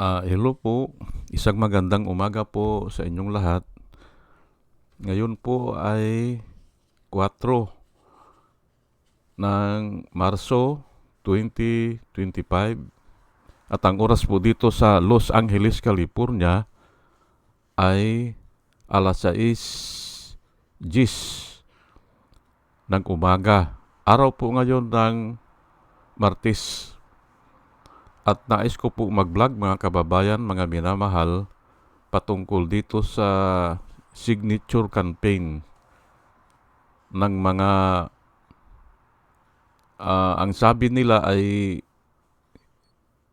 Hello po. Isang magandang umaga po sa inyong lahat. Ngayon po ay 4 ng Marso 2025 at ang oras po dito sa Los Angeles, California ay alas 6:10 ng umaga. Araw po ngayon ng Martes. At nais ko po mag-vlog mga kababayan, mga minamahal, patungkol dito sa signature campaign ng mga ang sabi nila ay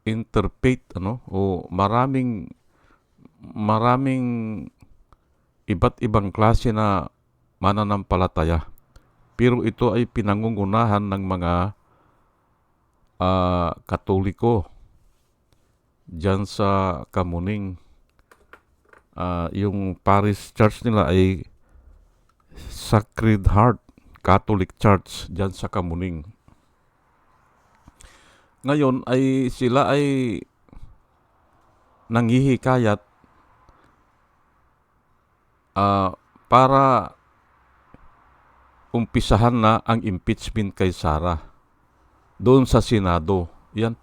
interfaith o maraming iba't ibang klase na mananampalataya. Pero ito ay pinangungunahan ng mga Katoliko diyan sa Kamuning. Yung parish church nila ay Sacred Heart Catholic Church diyan sa Kamuning. Ngayon ay sila ay nanghihikayat para umpisahan na ang impeachment kay Sara doon sa Senado. Yan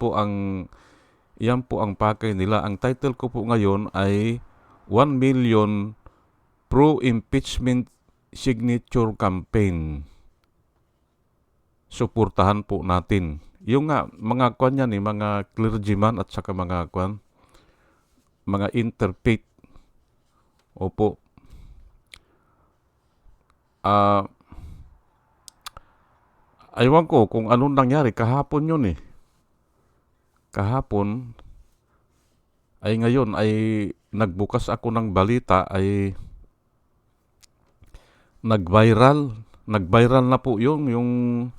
po ang pakay nila. Ang title ko po ngayon ay 1 million pro-impeachment signature campaign. Suportahan po natin. Yung mga kwan yan, mga clergyman at saka mga interfaith. Opo. Aywan ko kung anong nangyari. Kahapon yun eh. Kahapon ay ngayon ay nagbukas ako ng balita ay nag-viral na po yung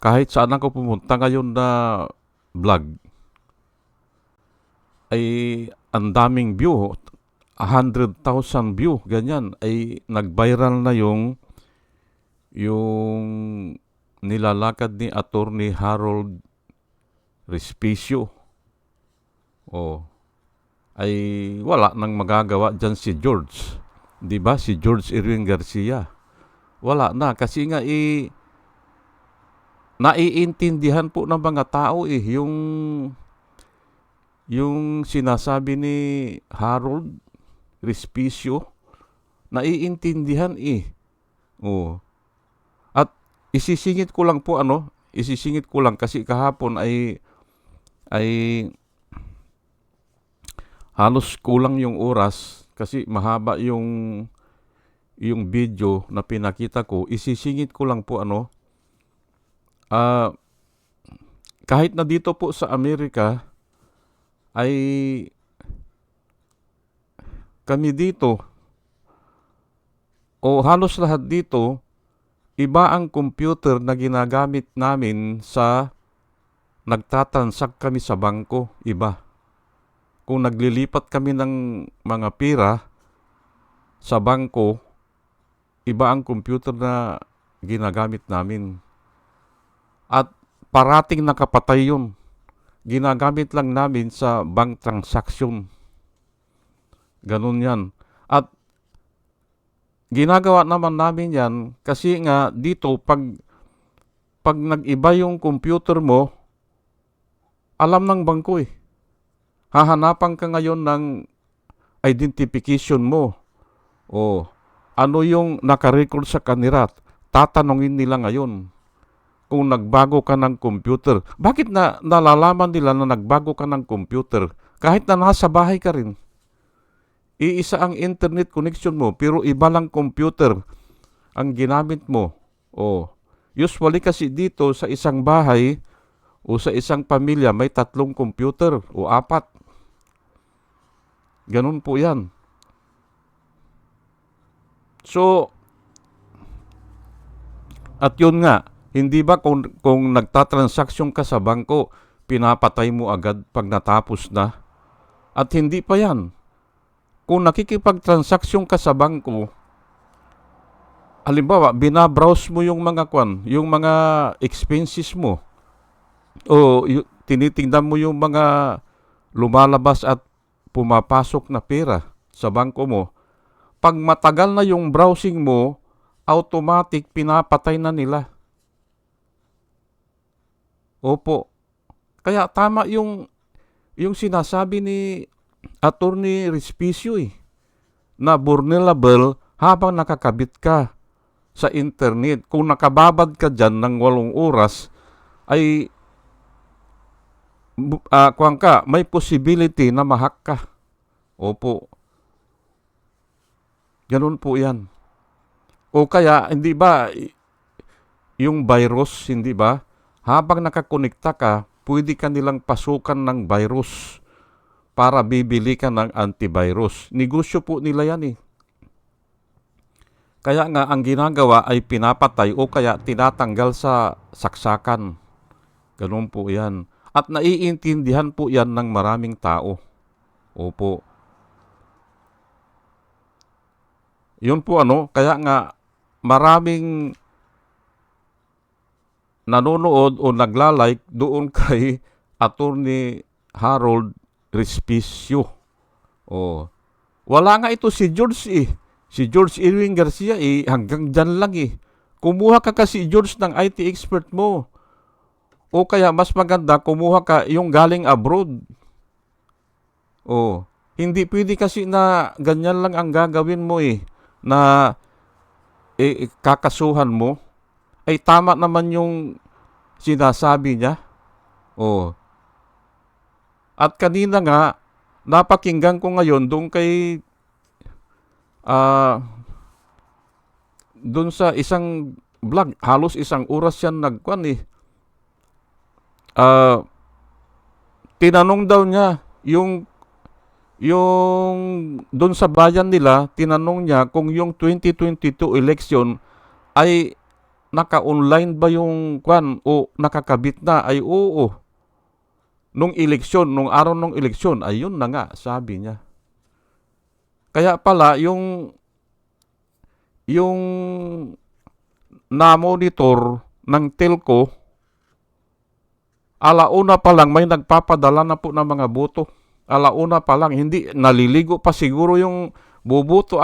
kahit saan ako pumunta ngayon na vlog ay ang daming view, 100,000 view, ganyan, ay nag-viral na yung nilalakad ni Attorney Harold Respicio. Ay wala nang magagawa dyan si George. Diba? Si George Irwin Garcia. Wala na kasi nga naiintindihan po ng mga tao yung sinasabi ni Harold Respicio, naiintindihan At isisingit ko lang kasi kahapon ay halos kulang yung oras kasi mahaba yung video na pinakita ko. Isisingit ko lang po kahit na dito po sa Amerika ay kami dito o halos lahat dito, iba ang computer na ginagamit namin sa nagtatransact kami sa bangko, iba. Kung naglilipat kami ng mga pira sa bangko, iba ang computer na ginagamit namin. At parating nakapatay yun. Ginagamit lang namin sa bank transaction. Ganun yan. At ginagawa naman namin yan kasi nga dito pag nag-iba yung computer mo, alam ng bangko Hahanapan ka ngayon ng identification mo. Ano yung nakarecord sa kanila? Tatanungin nila ngayon kung nagbago ka ng computer. Bakit nalalaman nila na nagbago ka ng computer? Kahit na nasa bahay ka rin. Iisa ang internet connection mo, pero iba lang computer ang ginamit mo. Usually kasi dito sa isang bahay o sa isang pamilya may 3 computer o 4. Ganun po yan. So, at yun nga, hindi ba kung nagtatransaksyon ka sa bangko, pinapatay mo agad pag natapos na? At hindi pa yan. Kung nakikipagtransaksyon ka sa bangko, halimbawa, binabrowse mo yung mga expenses mo, o tinitingnan mo yung mga lumalabas at pumapasok na pera sa bangko mo, pag matagal na yung browsing mo, automatic pinapatay na nila. Opo. Kaya tama yung sinasabi ni Attorney Respicio na vulnerable habang nakakabit ka sa internet. Kung nakababad ka dyan ng 8 oras, ay may possibility na ma-hack ka. Opo. Ganun po yan. O kaya, hindi ba, yung virus, hindi ba, habang nakakonekta ka, pwede ka nilang pasukan ng virus para bibili ka ng antivirus. Negosyo po nila yan Kaya nga, ang ginagawa ay pinapatay o kaya tinatanggal sa saksakan. Ganun po yan. At naiintindihan po yan ng maraming tao. Opo. Yun po kaya nga maraming nanonood o naglalike doon kay Attorney Harold Respicio. Wala nga ito si George Si George Irwin Garcia hanggang dyan lang Kumuha ka kasi George ng IT expert mo. O kaya mas maganda, kumuha ka yung galing abroad. Hindi pwede kasi na ganyan lang ang gagawin mo na kakasuhan mo. Ay tama naman yung sinasabi niya. At kanina nga, napakinggan ko ngayon doon kay doon sa isang vlog, halos 1 oras yan nagkwan tinanong daw niya yung doon sa bayan nila, tinanong niya kung yung 2022 election ay naka-online ba yung kwan o nakakabit na. Ay oo. Nung araw nung eleksyon, ayun na nga, sabi niya. Kaya pala, yung na-monitor ng telco, alauna pa lang may nagpapadala na po ng mga boto. Alauna pa lang, hindi naliligo pa siguro yung boboto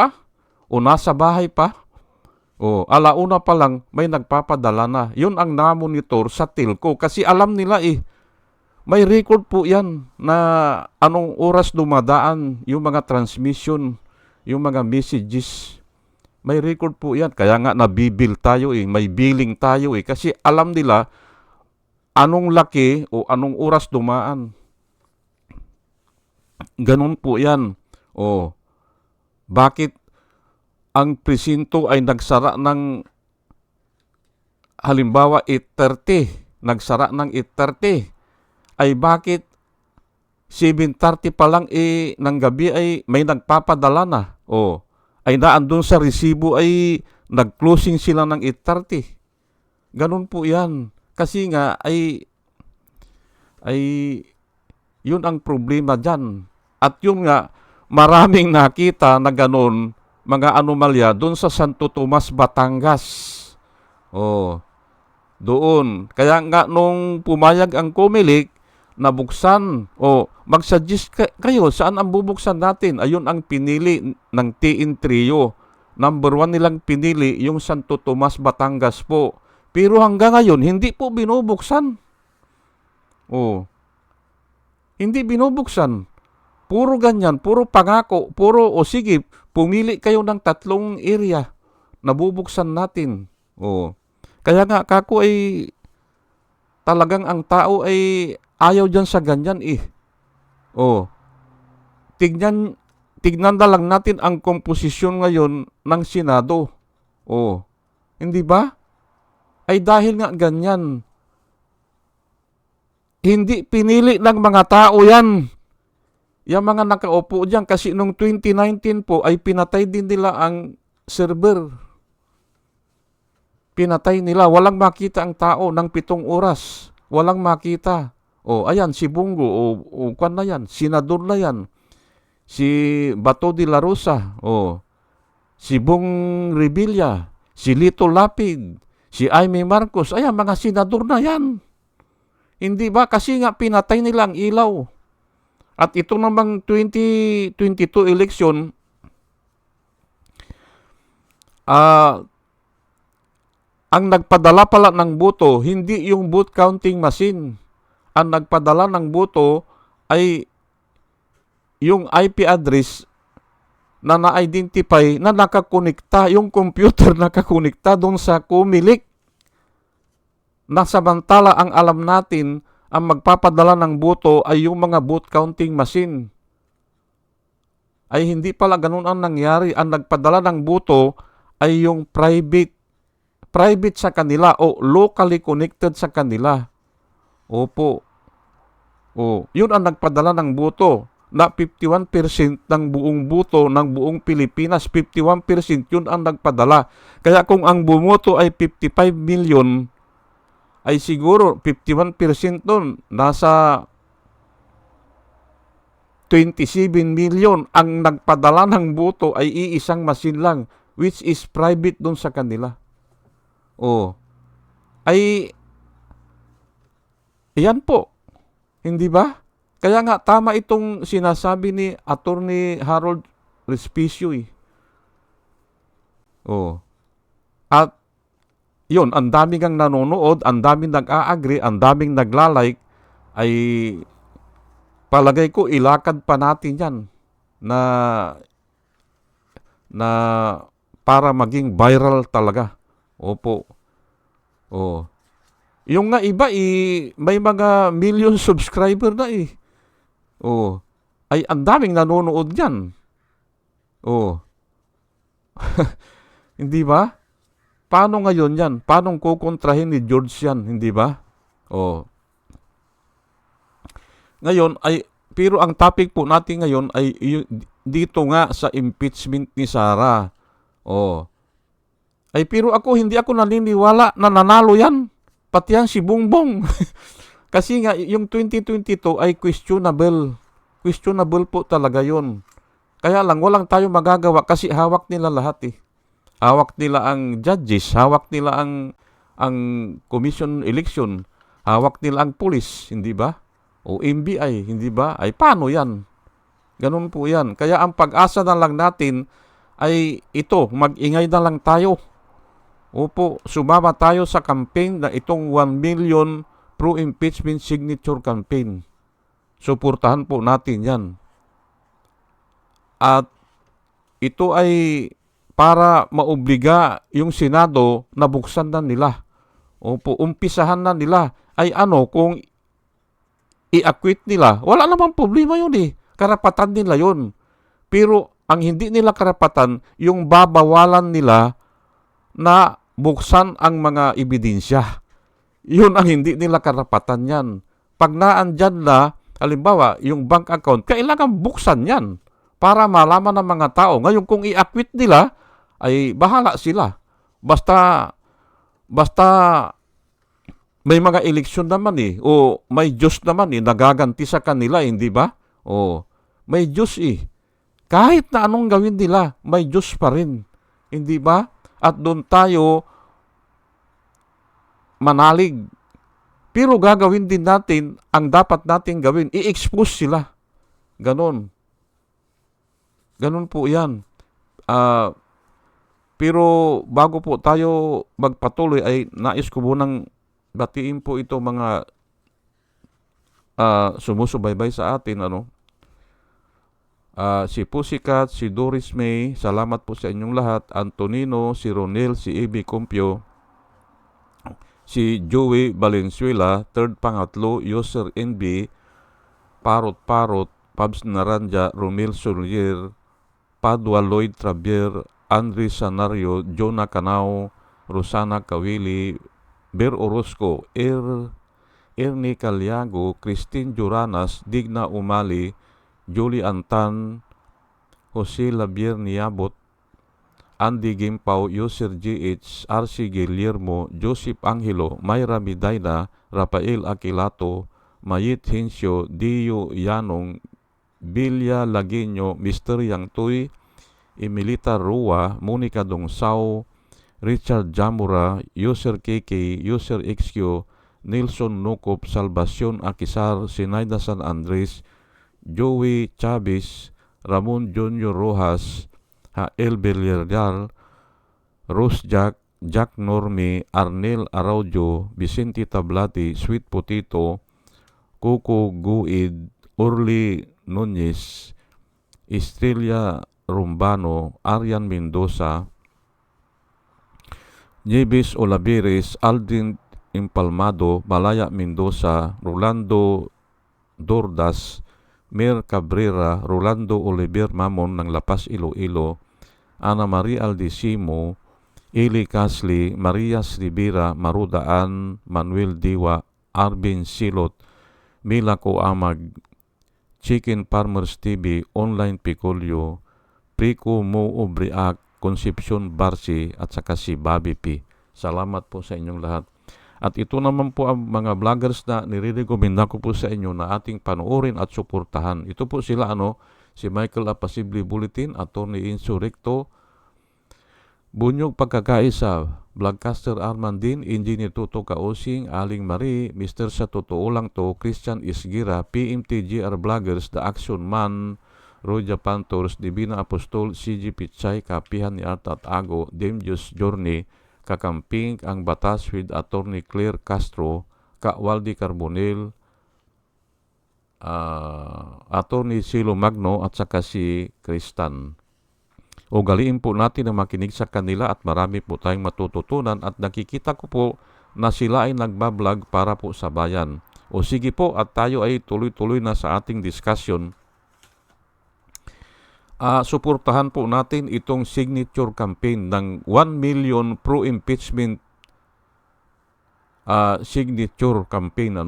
o nasa bahay pa. Alauna pa lang may nagpapadala na. Yun ang na-monitor sa telco kasi alam nila may record po yan na anong oras dumadaan yung mga transmission, yung mga messages. May record po yan. Kaya nga nabibil tayo may billing tayo kasi alam nila anong laki o anong oras dumaan. Ganun po yan. Bakit ang presinto ay nagsara ng halimbawa 8:30, nagsara ng 8:30, ay bakit 7:30 pa lang ng gabi ay may nagpapadala na. Ay naandun sa resibo ay nag-closing sila ng 8:30. Ganun po yan. Kasi nga ay yun ang problema dyan. At yun nga, maraming nakita na ganun, mga anomalya doon sa Santo Tomas, Batangas. Doon. Kaya nga nung pumayag ang COMELEC, nabuksan. Mag-suggest kayo, saan ang bubuksan natin? Ayun ang pinili ng TN Trio. Number 1 nilang pinili, yung Santo Tomas, Batangas po. Pero hanggang ngayon, hindi po binubuksan. Hindi binubuksan. Puro ganyan, puro pangako, puro sige, pumili kayo ng 3 area na bubuksan natin. Kaya nga, kako ay talagang ang tao ay ayaw dyan sa ganyan Tignan na lang natin ang komposisyon ngayon ng Senado. Hindi ba? Ay dahil nga ganyan. Hindi pinili ng mga tao yan. Yung mga nakaupo dyan kasi nung 2019 po ay pinatay din nila ang server. Pinatay nila. Walang makita ang tao ng 7 oras. Walang makita. Ayan, si Bungo. Kwan na yan. Senador na yan. Si Bato de la Rosa. Si Bong Revilla. Si Lito Lapid. Si Aimee Marcos. Ayan, mga senador na yan. Hindi ba? Kasi nga pinatay nila ang ilaw. At ito namang 2022 election, ang nagpadala pala ng boto, hindi yung vote counting machine. Ang nagpadala ng boto ay yung IP address na na-identify na nakakonekta, yung computer nakakonekta doon sa Comelec. Na samantala ang alam natin, ang magpapadala ng boto ay yung mga vote counting machine. Ay hindi pala ganun ang nangyari. Ang nagpadala ng boto ay yung private sa kanila o locally connected sa kanila. Opo. Yun ang nagpadala ng boto. Na 51% ng buong boto ng buong Pilipinas, 51% yun ang nagpadala. Kaya kung ang bumoto ay 55 million, ay siguro 51% nun, nasa 27 million. Ang nagpadala ng boto ay iisang machine lang, which is private dun sa kanila. Ay, yan po. Hindi ba? Kaya nga, tama itong sinasabi ni Attorney Harold Respicio. At yun, ang daming kang nanonood, ang daming nag-a-agree, ang daming nagla-like, ay palagay ko ilakad pa natin yan na para maging viral talaga. Opo. Yung nga iba, may mga million subscriber na . Ay ang daming nanonood yan. Hindi ba? Paano ngayon yan? Paano kukontrahin ni George yan? Hindi ba? Ngayon, pero ang topic po natin ngayon ay dito nga sa impeachment ni Sara. Ay pero hindi ako naniniwala na nanalo yan. Pati yan si Bongbong. Kasi nga, yung 2022 ay questionable. Questionable po talaga yon. Kaya lang, walang tayo magagawa kasi hawak nila lahat . Hawak nila ang judges, hawak nila ang commission election, hawak nila ang police, hindi ba? O NBI, hindi ba? Ay paano yan? Ganun po yan. Kaya ang pag-asa na lang natin ay ito, mag-ingay na lang tayo. Opo, sumama tayo sa campaign na itong 1 million pro-impeachment signature campaign. Suportahan po natin yan. At ito ay para maobliga yung Senado na buksan na nila. Opo, umpisahan na nila. Ay kung i-acquit nila, wala namang problema yun . Karapatan nila yun. Pero ang hindi nila karapatan, yung babawalan nila na buksan ang mga ebidensya. Yun ang hindi nila karapatan yan. Pag naandyan na, halimbawa, yung bank account, kailangan buksan yan para malaman ng mga tao. Ngayon, kung i-acquit nila, ay bahala sila. Basta may mga eleksyon naman o may Diyos naman nagaganti sa kanila, hindi ba? May Diyos Kahit na anong gawin nila, may Diyos pa rin. Hindi ba? At doon tayo manalig. Pero gagawin din natin ang dapat natin gawin. I-expose sila. Ganon. Ganon po yan. Pero bago po tayo magpatuloy ay nais ko munang batiin po ito mga sumusubaybay sa atin. Si Pussycat, si Doris May, salamat po sa inyong lahat. Antonino, si Ronel, si Ebi Compio, si Joey Valenzuela, third pangatlo, User NB, Parot, Pabs Naranja, Romel Solier, Padua Lloyd Travier, Andre Sanario, Jonah Canao, Rosana Kawili, Ber Orozco, Ernie Caliago, Christine Juranas, Digna Umali, Julie Antan, Jose Labier Niabot, Andy Gimpaw, User GH, RC Guillermo, Joseph Angelo, Mayra Midayna, Rafael Aquilato, Mayit Hinsyo, Dio Yanong, Bilya Laguinyo, Mr. Yang Tuy, Emilita Rua, Monica Dongsao, Richard Jamura, User KK, User XQ, Nelson Nukop, Salvacion Akisar, Sinaida San Andres, Joey Chavez, Ramon Jr. Rojas, El Villarreal, Rose Jack Norme, Arnel Araujo, Vicente Tablati, Sweet Potato, Coco Guid, Orly Nunez, Estrella Rumbano, Arian Mendoza, Nieves Olaveres, Aldrin Impalmado, Malaya Mendoza, Rolando Dordas, Mer Cabrera, Rolando Oliver Mamon ng Lapas Iloilo, Ana Maria Aldisimo, Eli Casli, Maria Rivera, Marudaan, Manuel Diwa, Arvin Silot, Mila Coamag, Chicken Farmers TV, Online Picolio, Prico Mo Obriac, Concepcion Barsi, at saka si Bobby P. Salamat po sa inyong lahat. At ito naman po ang mga vloggers na nire-recommenda ko po sa inyo na ating panoorin at suportahan. Ito po sila si Michael Apasible Bulletin, Attorney Insurrecto, Bunyog Pagkakaisa, Vlogcaster Armandin, Engineer Toto Kaosing, Aling Marie, Mr. Sa Totoo Lang To, Christian Isgira, PMTGR Vloggers, The Action Man, Roja Pantors, Divina Apostol, CG Pichay, Kapihan ni Art at Ago, Demjus Journey, Kakamping, Ang Batas with Attorney Claire Castro, Waldi Carbonel, Attorney Silo Magno, at saka si Kristan. Ugaliin po natin na makinig sa kanila at marami po tayong matututunan at nakikita ko po na sila ay nagbablog para po sa bayan. O sige po at tayo ay tuloy-tuloy na sa ating discussion. Suportahan po natin itong signature campaign ng 1 million pro-impeachment signature campaign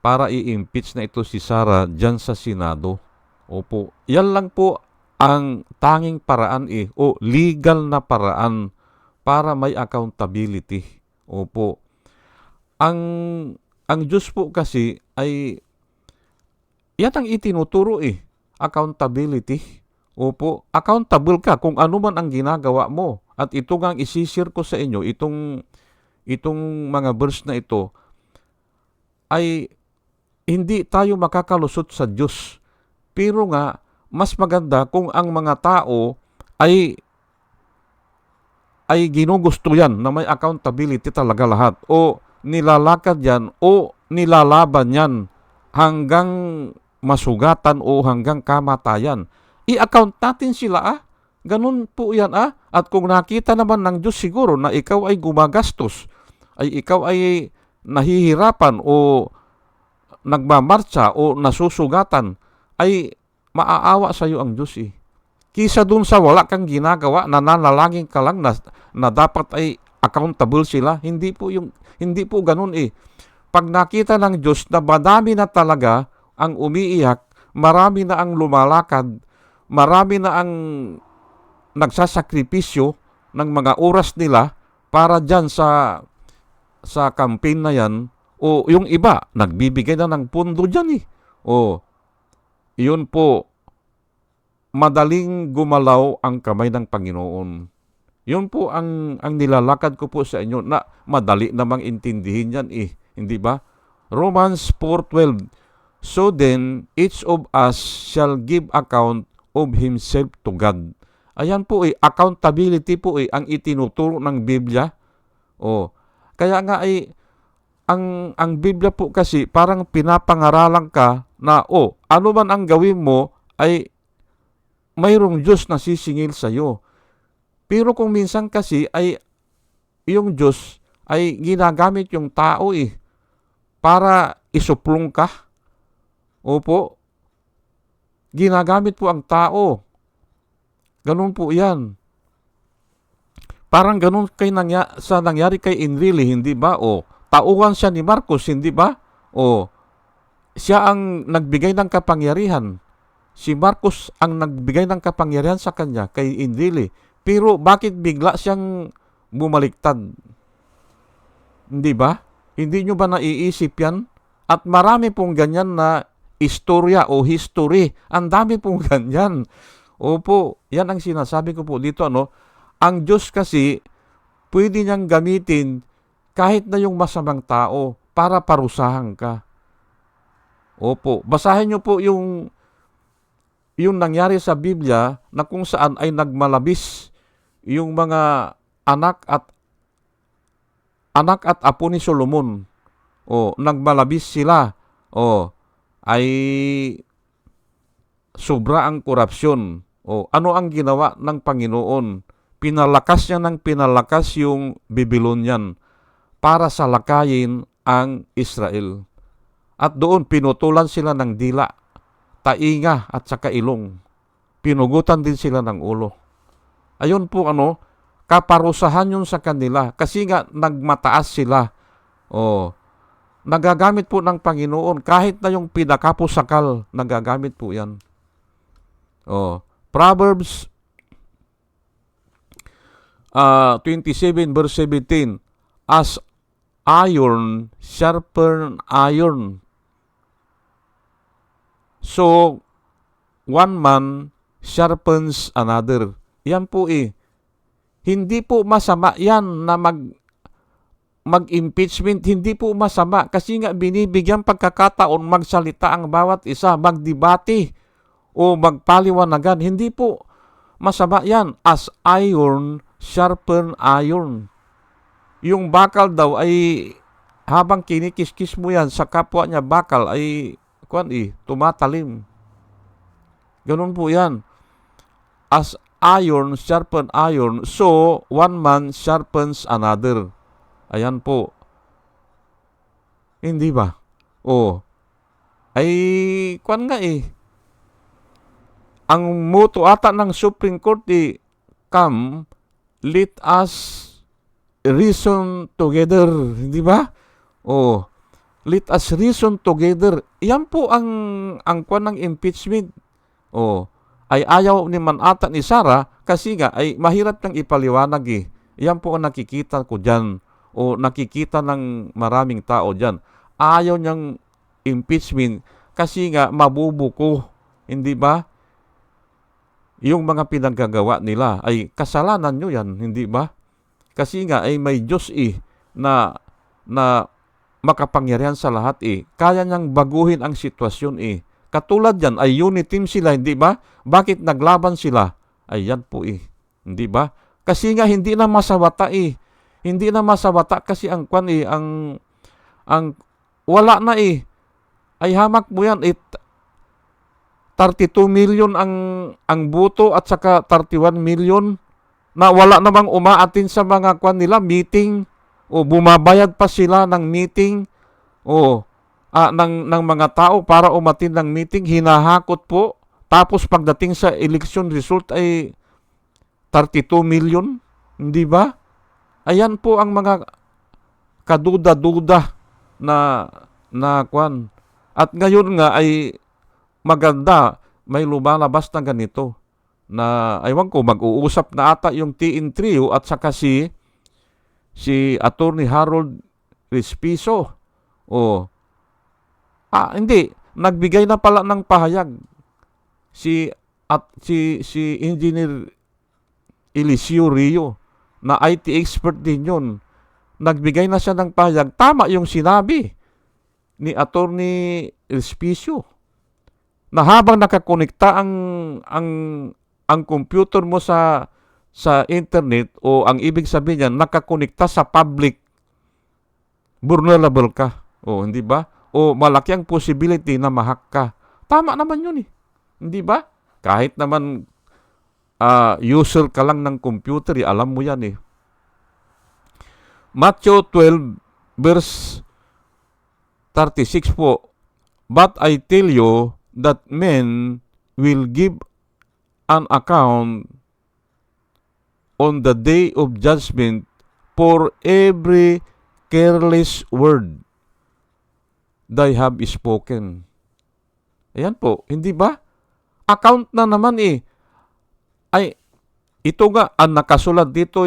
para i-impeach na ito si Sara dyan sa Senado. Opo, yan lang po ang tanging paraan o legal na paraan para may accountability. Opo. Ang Diyos po kasi ay yan ang itinuturo accountability. Opo, accountable ka kung ano man ang ginagawa mo. At ito nga ang isishare ko sa inyo, itong mga verse na ito, ay hindi tayo makakalusot sa Diyos. Pero nga, mas maganda kung ang mga tao ay ginugusto yan na may accountability talaga lahat. O nilalakad yan o nilalaban yan hanggang masugatan o hanggang kamatayan. I-account natin sila Ganun po yan At kung nakita naman ng Diyos siguro na ikaw ay gumagastos, ay ikaw ay nahihirapan o nagmamarcha o nasusugatan, ay maaawa sa iyo ang Diyos Kisa dun sa wala kang ginagawa, nananalangin ka lang na dapat ay accountable sila. Hindi po ganun Pag nakita ng Diyos na madami na talaga ang umiiyak, marami na ang lumalakad, marami na ang nagsasakripisyo ng mga oras nila para dyan sa campaign na yan, o yung iba, nagbibigay na ng pundo dyan O, yun po, madaling gumalaw ang kamay ng Panginoon. Yun po ang nilalakad ko po sa inyo na madali namang intindihin yan Hindi ba? Romans 4:12, so then, each of us shall give account of himself to God. Ayan po accountability po ang itinuturo ng Biblia. Kaya nga ang Biblia po kasi parang pinapangaralan ka na ano man ang gawin mo ay mayroong Diyos na sisingil sa iyo. Pero kung minsan kasi ay yung Diyos ay ginagamit yung tao para isuplong ka. Opo, ginagamit po ang tao. Ganun po yan. Parang ganun sa nangyari kay Enrile, hindi ba? Tauhan siya ni Marcos, hindi ba? Siya ang nagbigay ng kapangyarihan. Si Marcos ang nagbigay ng kapangyarihan sa kanya, kay Enrile. Pero bakit bigla siyang bumaliktad? Hindi ba? Hindi nyo ba naiisip yan? At marami pong ganyan na istorya o history. Ang dami pong ganyan. Opo, yan ang sinasabi ko po dito. Ang Diyos kasi, pwede niyang gamitin kahit na yung masamang tao para parusahan ka. Opo, basahin nyo po yung yung nangyari sa Biblia na kung saan ay nagmalabis yung mga anak at apo ni Solomon. Nagmalabis sila. Ay sobra ang korupsyon. Ano ang ginawa ng Panginoon? Pinalakas niya ng pinalakas yung Babylonian para salakayin ang Israel. At doon pinutulan sila ng dila, tainga at saka ilong. Pinugutan din sila ng ulo. Ayun po kaparusahan yun sa kanila kasi nga nagmataas sila. Nagagamit po ng Panginoon kahit na yung pinakapusakal, nagagamit po yan. Proverbs 27 verse 17, as iron sharpen iron, so one man sharpens another. Yan po hindi po masama yan na mag-impeachment, hindi po masama kasi nga binibigyan pagkakataon magsalita ang bawat isa, magdebate o magpaliwanagan. Hindi po masama yan. As iron sharpen iron. Yung bakal daw ay habang kinikis-kis mo yan sa kapwa niya bakal ay tumatalim. Ganun po yan. As iron sharpen iron, so one man sharpens another. Ayan po. Hindi ba? Ay ang motto ata ng Supreme Court come, let us reason together. Hindi ba? Let us reason together. Yan po ang ng impeachment. Ay ayaw ni ata ni Sarah kasi nga ay mahirap nang ipaliwanag Yan po ang nakikita ko dyan nakikita ng maraming tao dyan. Ayaw niyang impeachment kasi nga mabubuko. Hindi ba? Yung mga pinaggagawa nila ay kasalanan nyo yan. Hindi ba? Kasi nga ay may Diyos na makapangyarihan sa lahat Kaya niyang baguhin ang sitwasyon Katulad yan ay unit team sila, hindi ba? Bakit naglaban sila? Ay yan po Hindi ba? Kasi nga hindi na masawata Hindi na masawata kasi ang wala na ay hamak mo yan 32 million ang buto at saka 31 million na wala namang umaatin sa mga nila meeting bumabayad pa sila ng meeting ng mga tao para umatin ng meeting, hinahakot po. Tapos pagdating sa election result ay 32 million, hindi ba? Ayan po ang mga kaduda-duda na At ngayon nga ay maganda, may lumalabas na ganito na aywan ko, mag-uusap na ata yung TN Trio at saka si Attorney Harold Respiso. Hindi, nagbigay na pala ng pahayag si Engineer Eliseo Rio na IT expert din yun. Nagbigay na siya ng pahayag. Tama yung sinabi ni Attorney Respiso na habang nakakonekta ang computer mo sa internet ang ibig sabihin niyan nakakonekta sa public, vulnerable ka. Hindi ba? Malaki ang possibility na ma-hack ka. Tama naman yun Hindi ba? Kahit naman user ka lang ng computer, alam mo yan Matthew 12 verse 36 po. But I tell you that men will give an account on the day of judgment for every careless word they have spoken. Ayan po, hindi ba? Account na naman Ay, ito nga, ang nakasulat dito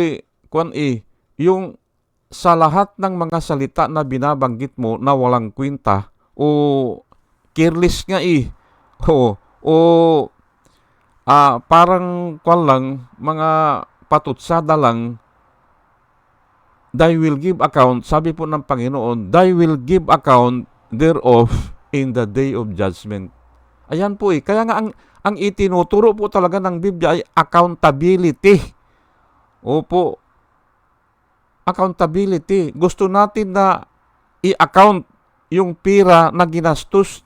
yung sa lahat ng mga salita na binabanggit mo na walang kwenta careless nga parang lang, mga patutsada lang, they will give account, sabi po ng Panginoon, they will give account thereof in the day of judgment. Ayan po eh. Kaya nga ang itinuturo po talaga ng Biblia ay accountability. Opo, accountability. Gusto natin na i-account yung pira na ginastos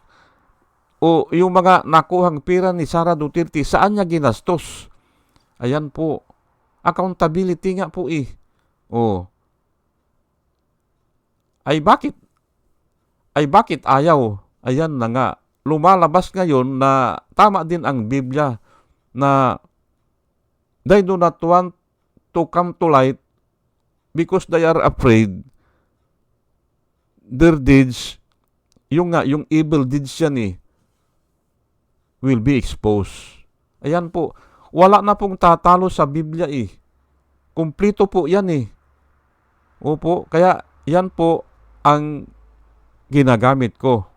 o yung mga nakuhang pira ni Sara Duterte, saan niya ginastos? Ayan po. Accountability nga po eh. O, ay bakit? Ay bakit ayaw? Ayan na nga. Lumalabas ngayon na tama din ang Biblia na they do not want to come to light because they are afraid their deeds, yung evil deeds yan eh, will be exposed. Ayan po. Wala na pong tatalo sa Biblia eh. Kumplito po yan eh. Opo, kaya yan po ang ginagamit ko.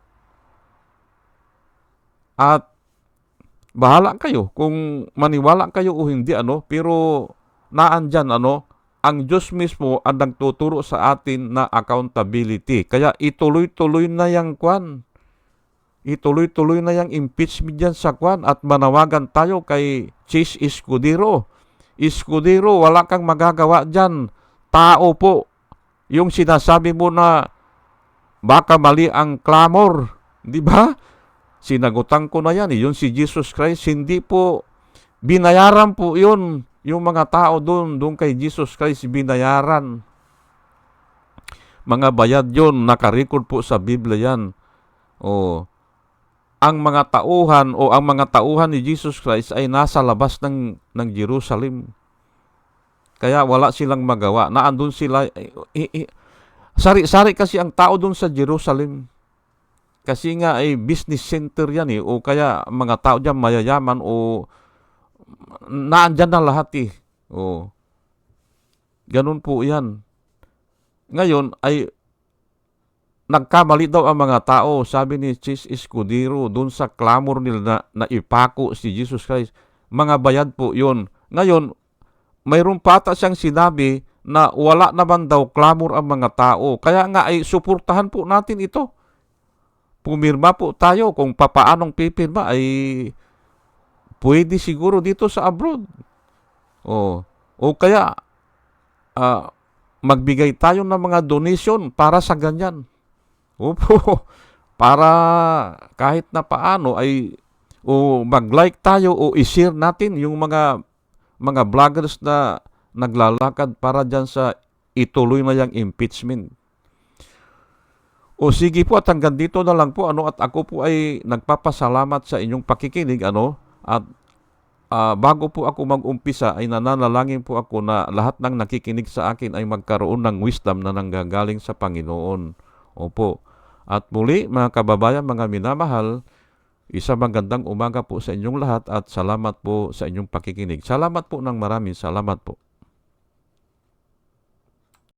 At bahala kayo kung maniwala kayo o hindi pero naandyan ang Diyos mismo ang nagtuturo sa atin na accountability. Kaya ituloy-tuloy na yang kwan. Ituloy-tuloy na yang impeachment dyan sa kwan at manawagan tayo kay Chis Escudero. Escudero, wala kang magagawa dyan. Tao po. Yung sinasabi mo na baka mali ang clamor. Di ba? Sinagutan ko na yan. Yun si Jesus Christ. Hindi po binayaran po yun. Yung mga tao doon kay Jesus Christ binayaran. Mga bayad yun. Nakarecord po sa Biblia yan. Ang mga tauhan ni Jesus Christ ay nasa labas ng Jerusalem. Kaya wala silang magawa. Naandun sila. Sari-sari kasi ang tao doon sa Jerusalem. Kasi nga ay business center yan eh. O kaya mga tao dyan mayayaman o naandyan na lahat eh. O, ganun po yan. Ngayon ay nagkamali daw ang mga tao. Sabi ni Chis Escudero doon sa clamor nila na ipako si Jesus Christ. Mga bayad po yun. Ngayon, mayroon pata siyang sinabi na wala naman daw clamor ang mga tao. Kaya nga ay suportahan po natin ito. Pumirma po tayo kung papaanong pipirma ay pwede siguro dito sa abroad. O kaya magbigay tayo ng mga donation para sa ganyan. Opo, para kahit na paano ay mag-like tayo o i-share natin yung mga vloggers na naglalakad para dyan sa ituloy na yung impeachment. O sige po at hanggang dito na lang po at ako po ay nagpapasalamat sa inyong pakikinig at bago po ako mag-umpisa ay nananalangin po ako na lahat ng nakikinig sa akin ay magkaroon ng wisdom na nanggagaling sa Panginoon. Opo. At muli mga kababayan, mga minamahal, isang magandang umaga po sa inyong lahat at salamat po sa inyong pakikinig. Salamat po ng maraming salamat po.